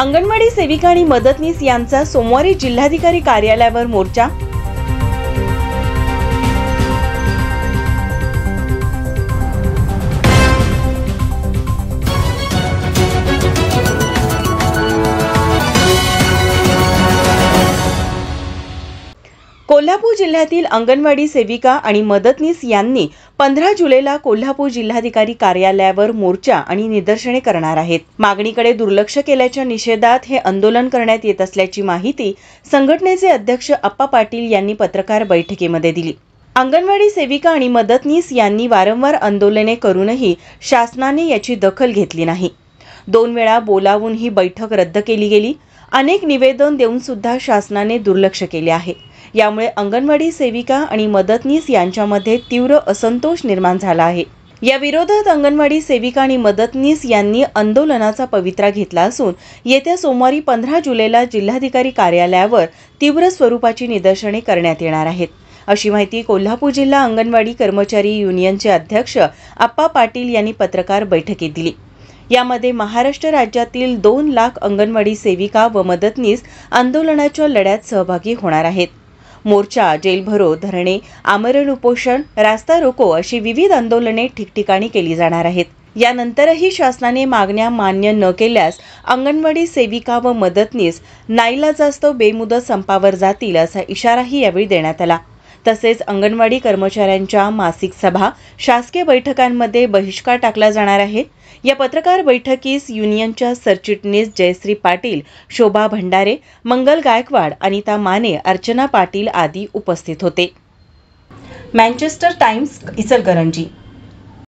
अंगणवाडी सेविका आणि मदतनीस यांचा सोमवारी जिल्हाधिकारी कार्यालयावर मोर्चा। कोल्हापूर जिल्ह्यातील अंगणवाडी सेविका आणि मदतनीस यांनी 15 जुलैला कोल्हापूर जिल्हाधिकारी कार्यालयावर मोर्चा आणि निदर्शने करणार आहेत। मागणीकडे दुर्लक्ष केल्याच्या निषेधात हे आंदोलन करण्यात येत असल्याची माहिती संघटनेचे अध्यक्ष अप्पा पाटील यांनी पत्रकार बैठकीमध्ये दिली। अंगणवाडी सेविका आणि मदतनीस यांनी वारंवार आंदोलने करूनही शासनाने याची दखल घेतली नाही। 2 वेळा बोलावून ही बैठक रद्द केली गेली। अनेक निवेदन देऊन सुद्धा शासनाने दुर्लक्ष केले आहे। यामुळे अंगणवाडी सेविका आणि मदतनीस यांच्यामध्ये तीव्र असंतोष निर्माण झाला आहे। या विरोधात अंगणवाडी सेविका आणि मदतनीस यांनी आंदोलनाचा पवित्रा घेतला असून येत्या सोमवारी 15 जुलैला जिल्हाधिकारी कार्यालयावर तीव्र स्वरूपाची निदर्शने करण्यात येणार आहेत, अशी माहिती कोल्हापूर जिल्हा अंगणवाडी कर्मचारी युनियनचे अध्यक्ष अप्पा पाटील यांनी पत्रकार बैठकीत दिली। यामध्ये महाराष्ट्र राज्यातील 2 लाख अंगणवाडी सेविका व मदतनीस आंदोलनाच्या लढ्यात सहभागी होणार आहेत। मोर्चा, जेल भरो, धरणे, आमरण उपोषण, रास्ता रोको अशी विविध आंदोलने ठिकठिकाणी केली जाणार आहेत। यानंतरही शासनाने मागण्या मान्य न केल्यास अंगणवाडी सेविका व मदतनीस नाईलाजास्तव बेमुदत संपावर जातील असा इशाराही यावेळी देण्यात आला। तसेच अंगणवाडी कर्मचाऱ्यांच्या मासिक सभा, शासकीय बैठकांमध्ये बहिष्कार टाकला जाणार आहे। या पत्रकार बैठकीस युनियनच्या सरचिटणीस जयश्री पाटील, शोभा भंडारे, मंगल गायकवाड, अनिता माने, अर्चना पाटील आदी उपस्थित होते। Manchester times, Ichalkaranji.